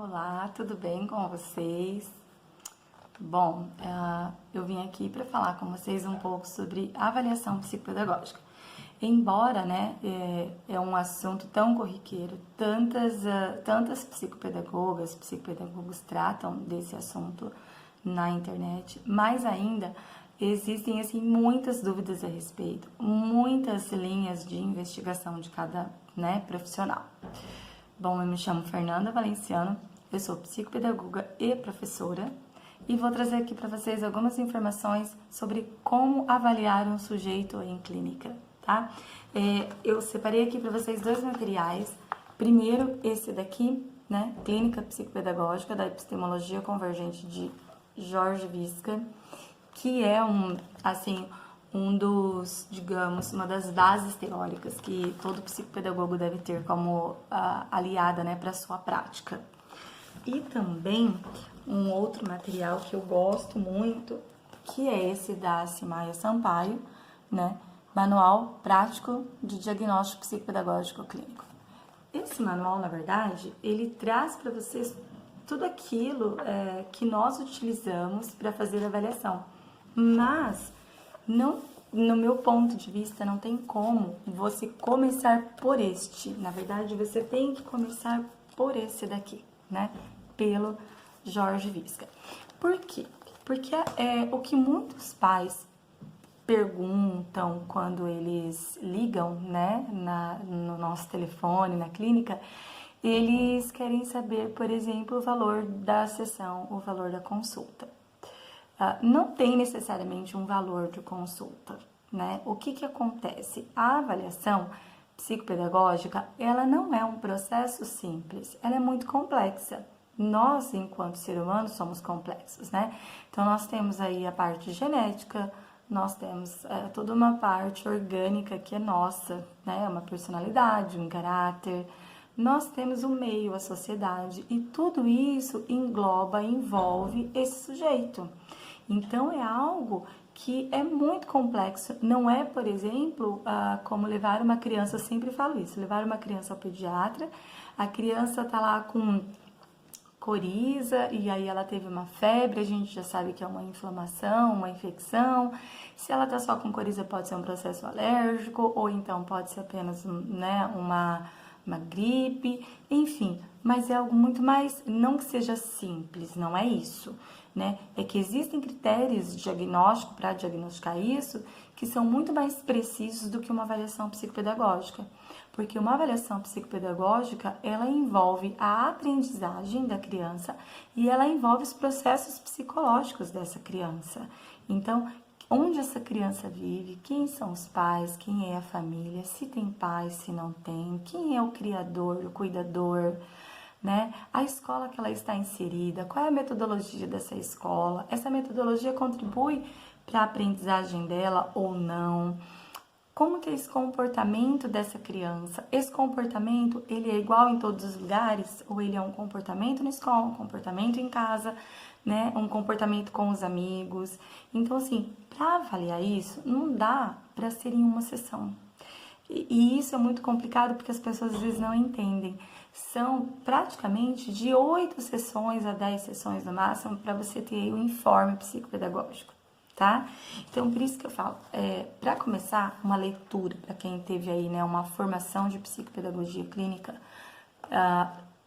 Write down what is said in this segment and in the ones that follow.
Olá, tudo bem com vocês? Bom, eu vim aqui para falar com vocês um pouco sobre avaliação psicopedagógica. Embora, né, é um assunto tão corriqueiro, tantas psicopedagogos tratam desse assunto na internet, mas ainda existem assim muitas dúvidas a respeito, muitas linhas de investigação de cada, né, profissional. Bom, eu me chamo Fernanda Valenciano, eu sou psicopedagoga e professora e vou trazer aqui para vocês algumas informações sobre como avaliar um sujeito em clínica, tá? Eu separei aqui para vocês dois materiais. Primeiro, esse daqui, né? Clínica Psicopedagógica da Epistemologia Convergente de Jorge Visca, que é digamos, uma das bases teóricas que todo psicopedagogo deve ter como aliada, né, para sua prática. E também um outro material que eu gosto muito, que é esse da Cimaia Sampaio, né, Manual Prático de Diagnóstico Psicopedagógico Clínico. Esse manual, na verdade, ele traz para vocês tudo aquilo que nós utilizamos para fazer a avaliação, mas não, no meu ponto de vista, não tem como você começar por este. Na verdade, você tem que começar por esse daqui, né? Pelo Jorge Visca. Por quê? Porque o que muitos pais perguntam quando eles ligam, né, no nosso telefone, na clínica, eles querem saber, por exemplo, o valor da sessão, o valor da consulta. Não tem necessariamente um valor de consulta, né? O que acontece? A avaliação psicopedagógica, ela não é um processo simples, ela é muito complexa. Nós, enquanto ser humano, somos complexos, né? Então, nós temos aí a parte genética, nós temos toda uma parte orgânica que é nossa, né? Uma personalidade, um caráter. Nós temos o meio, a sociedade, e tudo isso engloba, envolve esse sujeito. Então, é algo que é muito complexo. Não é, por exemplo, como levar uma criança, eu sempre falo isso, levar uma criança ao pediatra, a criança tá lá com coriza e aí ela teve uma febre, a gente já sabe que é uma inflamação, uma infecção. Se ela tá só com coriza, pode ser um processo alérgico, ou então pode ser apenas, né, uma gripe, enfim, mas é algo muito mais, não que seja simples, não é isso, né? É que existem critérios de diagnóstico para diagnosticar isso que são muito mais precisos do que uma avaliação psicopedagógica, porque uma avaliação psicopedagógica, ela envolve a aprendizagem da criança e ela envolve os processos psicológicos dessa criança. Então, onde essa criança vive, quem são os pais, quem é a família, se tem pais, se não tem, quem é o criador, o cuidador, né? A escola que ela está inserida, qual é a metodologia dessa escola, essa metodologia contribui para a aprendizagem dela ou não, como que é esse comportamento dessa criança, esse comportamento, ele é igual em todos os lugares, ou ele é um comportamento na escola, um comportamento em casa, né, um comportamento com os amigos. Então, assim, para avaliar isso, não dá para ser em uma sessão. E isso é muito complicado porque as pessoas às vezes não entendem. São praticamente de 8 sessões a 10 sessões no máximo para você ter aí um informe psicopedagógico, tá? Então, por isso que eu falo, para começar, uma leitura, para quem teve aí, né, uma formação de psicopedagogia clínica,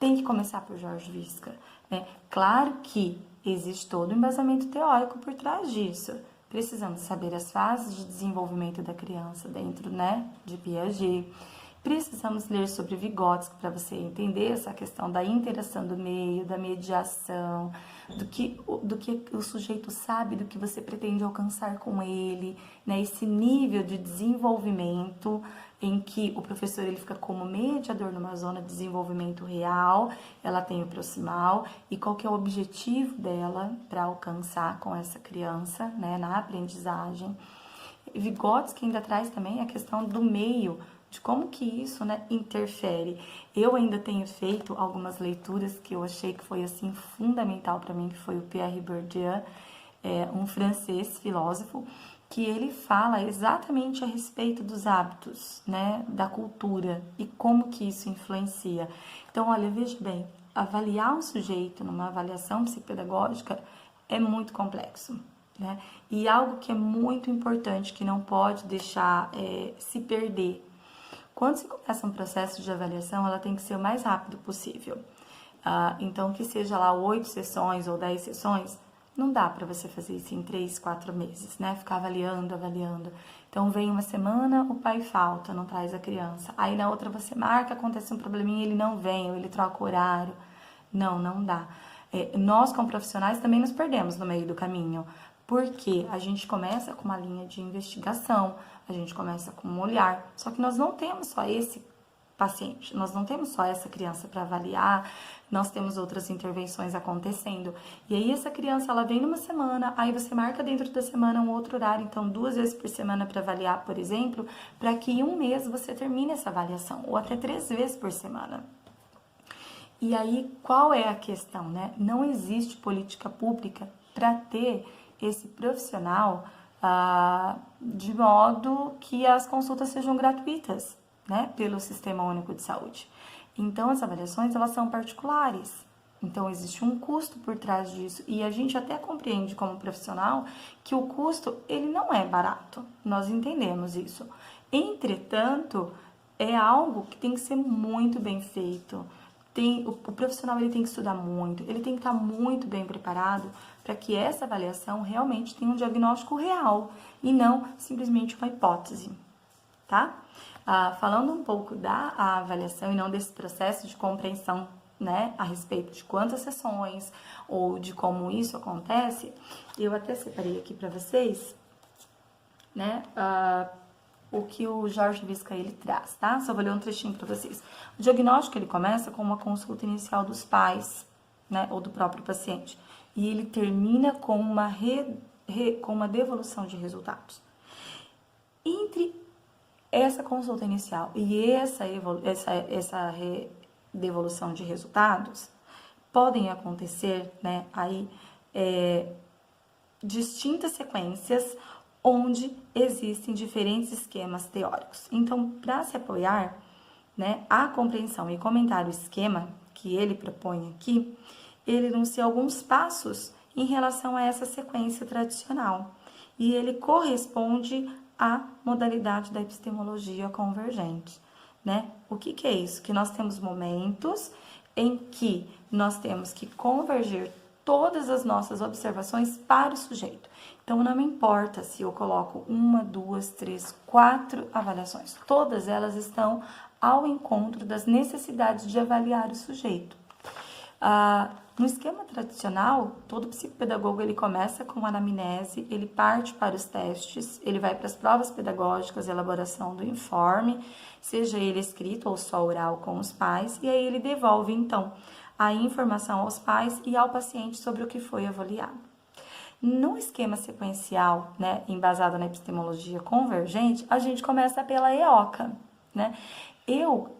tem que começar por Jorge Visca, né? Claro que existe todo um embasamento teórico por trás disso. Precisamos saber as fases de desenvolvimento da criança dentro, né, de Piaget. Precisamos ler sobre Vygotsky para você entender essa questão da interação do meio, da mediação, do que o sujeito sabe, do que você pretende alcançar com ele, né? Esse nível de desenvolvimento em que o professor ele fica como mediador numa zona de desenvolvimento real, ela tem o proximal, e qual que é o objetivo dela para alcançar com essa criança, né, na aprendizagem. Vygotsky ainda traz também a questão do meio, de como que isso, né, interfere. Eu ainda tenho feito algumas leituras que eu achei que foi assim fundamental para mim, que foi o Pierre Bourdieu, um francês filósofo, que ele fala exatamente a respeito dos hábitos, né, da cultura e como que isso influencia. Então, olha, veja bem, avaliar um sujeito numa avaliação psicopedagógica é muito complexo, né? E algo que é muito importante, que não pode deixar se perder. Quando se começa um processo de avaliação, ela tem que ser o mais rápido possível. Então, que seja lá 8 sessões ou 10 sessões, não dá para você fazer isso em 3, 4 meses, né? Ficar avaliando. Então, vem uma semana, o pai falta, não traz a criança. Aí, na outra, você marca, acontece um probleminha, ele não vem, ou ele troca o horário. Não dá. Nós, como profissionais, também nos perdemos no meio do caminho, porque a gente começa com uma linha de investigação, a gente começa com um olhar, só que nós não temos só esse paciente, nós não temos só essa criança para avaliar, nós temos outras intervenções acontecendo. E aí essa criança, ela vem numa semana, aí você marca dentro da semana um outro horário, então 2 vezes por semana para avaliar, por exemplo, para que em um mês você termine essa avaliação, ou até 3 vezes por semana. E aí, qual é a questão, né? Não existe política pública para ter esse profissional de modo que as consultas sejam gratuitas, né? Pelo Sistema Único de Saúde. Então, as avaliações, elas são particulares. Então, existe um custo por trás disso. E a gente até compreende como profissional que o custo, ele não é barato. Nós entendemos isso. Entretanto, é algo que tem que ser muito bem feito. O profissional, ele tem que estudar muito, ele tem que estar muito bem preparado para que essa avaliação realmente tenha um diagnóstico real e não simplesmente uma hipótese, tá? Falando um pouco da avaliação e não desse processo de compreensão, né, a respeito de quantas sessões ou de como isso acontece, eu até separei aqui para vocês, né, o que o Jorge Visca ele traz, tá? Só vou ler um trechinho para vocês. O diagnóstico, ele começa com uma consulta inicial dos pais, né, ou do próprio paciente, e ele termina com uma devolução de resultados. Entre essa consulta inicial e essa devolução de resultados, podem acontecer, né, aí, distintas sequências onde existem diferentes esquemas teóricos. Então, para se apoiar, né, a compreensão e comentar o esquema que ele propõe aqui, ele enuncia alguns passos em relação a essa sequência tradicional. E ele corresponde à modalidade da epistemologia convergente, né? O que é isso? Que nós temos momentos em que nós temos que converger todas as nossas observações para o sujeito. Então, não me importa se eu coloco 1, 2, 3, 4 avaliações. Todas elas estão ao encontro das necessidades de avaliar o sujeito. No esquema tradicional, todo psicopedagogo ele começa com anamnese, ele parte para os testes, ele vai para as provas pedagógicas, elaboração do informe, seja ele escrito ou só oral com os pais, e aí ele devolve, então, a informação aos pais e ao paciente sobre o que foi avaliado. No esquema sequencial, né, embasado na epistemologia convergente, a gente começa pela EOCA, né? Eu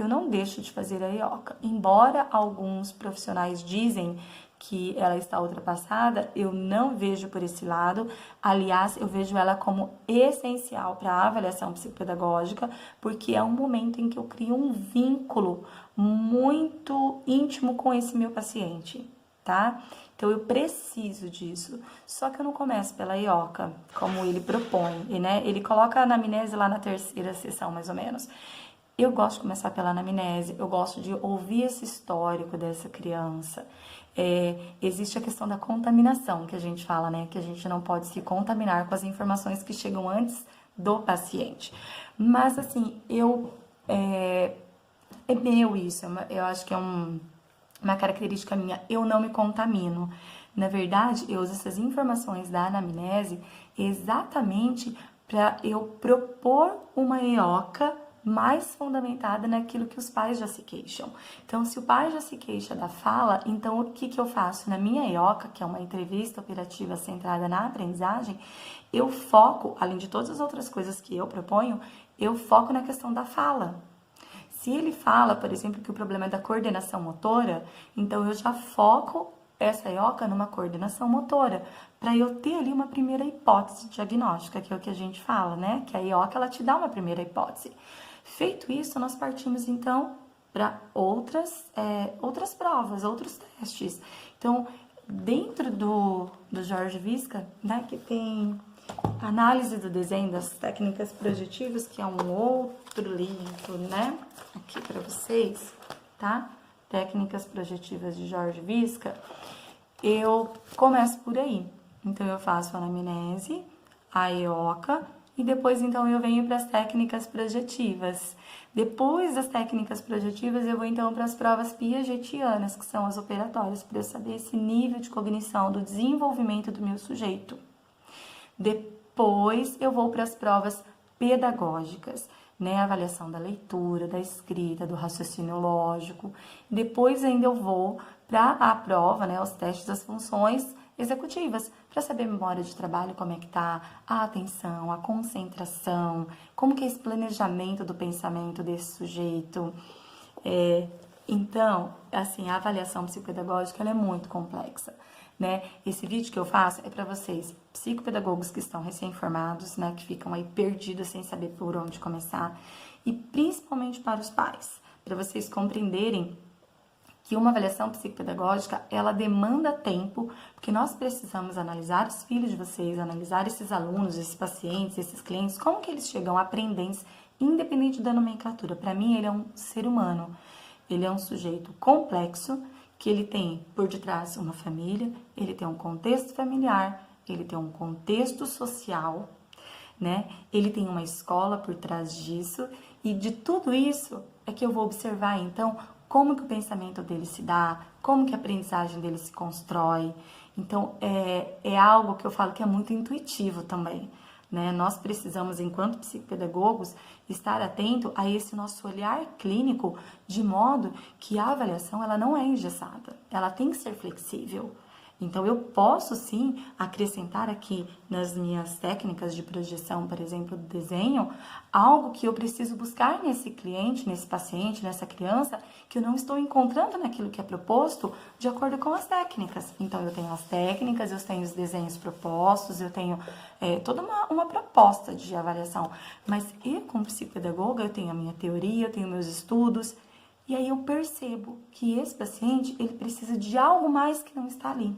não deixo de fazer a EOCA, embora alguns profissionais dizem que ela está ultrapassada, eu não vejo por esse lado. Aliás, eu vejo ela como essencial para a avaliação psicopedagógica, porque é um momento em que eu crio um vínculo muito íntimo com esse meu paciente, tá? Então, eu preciso disso. Só que eu não começo pela EOCA, como ele propõe, né? Ele coloca a anamnese lá na 3ª sessão, mais ou menos. Eu gosto de começar pela anamnese, eu gosto de ouvir esse histórico dessa criança. Existe a questão da contaminação, que a gente fala, né? Que a gente não pode se contaminar com as informações que chegam antes do paciente. Mas, assim, é meu isso, eu acho que é uma característica minha, eu não me contamino. Na verdade, eu uso essas informações da anamnese exatamente para eu propor uma EOCA mais fundamentada naquilo que os pais já se queixam. Então, se o pai já se queixa da fala, então o que eu faço? Na minha EOCA, que é uma entrevista operativa centrada na aprendizagem, eu foco, além de todas as outras coisas que eu proponho, eu foco na questão da fala. Se ele fala, por exemplo, que o problema é da coordenação motora, então eu já foco essa EOCA numa coordenação motora, para eu ter ali uma primeira hipótese diagnóstica, que é o que a gente fala, né? Que a EOCA, ela te dá uma primeira hipótese. Feito isso, nós partimos, então, para outras provas, outros testes. Então, dentro do Jorge Visca, né, que tem Análise do Desenho das Técnicas Projetivas, que é um outro livro, né, aqui para vocês, tá? Técnicas Projetivas de Jorge Visca, eu começo por aí. Então, eu faço a anamnese, a EOCA, e depois, então, eu venho para as técnicas projetivas. Depois das técnicas projetivas, eu vou, então, para as provas piagetianas, que são as operatórias, para eu saber esse nível de cognição, do desenvolvimento do meu sujeito. Depois, eu vou para as provas pedagógicas, né? A avaliação da leitura, da escrita, do raciocínio lógico. Depois, ainda eu vou para a prova, né? Os testes das funções executivas, para saber a memória de trabalho, como é que tá, a atenção, a concentração, como que é esse planejamento do pensamento desse sujeito. Então, assim, a avaliação psicopedagógica, ela é muito complexa, né? Esse vídeo que eu faço é para vocês, psicopedagogos que estão recém-formados, né, que ficam aí perdidos sem saber por onde começar, e principalmente para os pais, para vocês compreenderem que uma avaliação psicopedagógica, ela demanda tempo, porque nós precisamos analisar os filhos de vocês, analisar esses alunos, esses pacientes, esses clientes, como que eles chegam aprendentes, independente da nomenclatura. Para mim, ele é um ser humano, ele é um sujeito complexo, que ele tem por detrás uma família, ele tem um contexto familiar, ele tem um contexto social, né? Ele tem uma escola por trás disso, e de tudo isso é que eu vou observar, então, como que o pensamento dele se dá, como que a aprendizagem dele se constrói. Então, é algo que eu falo que é muito intuitivo também, né? Nós precisamos, enquanto psicopedagogos, estar atento a esse nosso olhar clínico, de modo que a avaliação ela não é engessada, ela tem que ser flexível. Então, eu posso, sim, acrescentar aqui nas minhas técnicas de projeção, por exemplo, do desenho, algo que eu preciso buscar nesse cliente, nesse paciente, nessa criança, que eu não estou encontrando naquilo que é proposto de acordo com as técnicas. Então, eu tenho as técnicas, eu tenho os desenhos propostos, eu tenho toda uma proposta de avaliação. Mas eu, como psicopedagoga, eu tenho a minha teoria, eu tenho meus estudos, e aí eu percebo que esse paciente, ele precisa de algo mais que não está ali.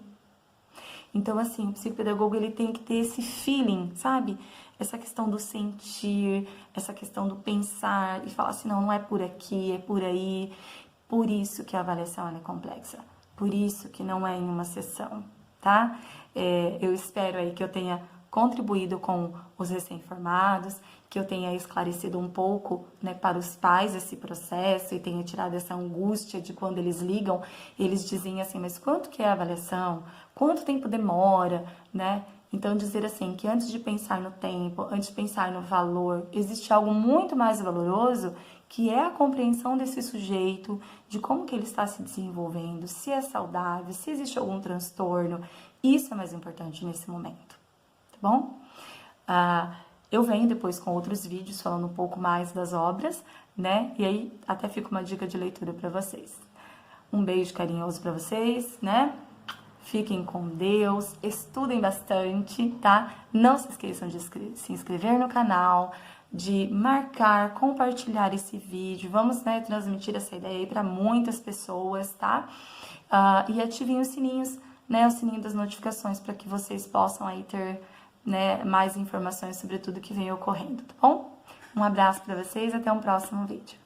Então, assim, o psicopedagogo, ele tem que ter esse feeling, sabe? Essa questão do sentir, essa questão do pensar e falar assim, não é por aqui, é por aí. Por isso que a avaliação é complexa. Por isso que não é em uma sessão, tá? Eu espero aí que eu tenha contribuído com os recém-formados, que eu tenha esclarecido um pouco, né, para os pais esse processo e tenha tirado essa angústia de quando eles ligam, eles dizem assim, mas quanto que é a avaliação? Quanto tempo demora, né? Então, dizer assim, que antes de pensar no tempo, antes de pensar no valor, existe algo muito mais valoroso, que é a compreensão desse sujeito, de como que ele está se desenvolvendo, se é saudável, se existe algum transtorno. Isso é mais importante nesse momento, tá bom? Eu venho depois com outros vídeos falando um pouco mais das obras, né? E aí até fica uma dica de leitura para vocês. Um beijo carinhoso para vocês, né? Fiquem com Deus, estudem bastante, tá? Não se esqueçam de se inscrever no canal, de marcar, compartilhar esse vídeo. Vamos, né, transmitir essa ideia aí para muitas pessoas, tá? E ativem os sininhos, né? O sininho das notificações para que vocês possam aí ter, né, mais informações sobre tudo que vem ocorrendo, tá bom? Um abraço para vocês, até um próximo vídeo.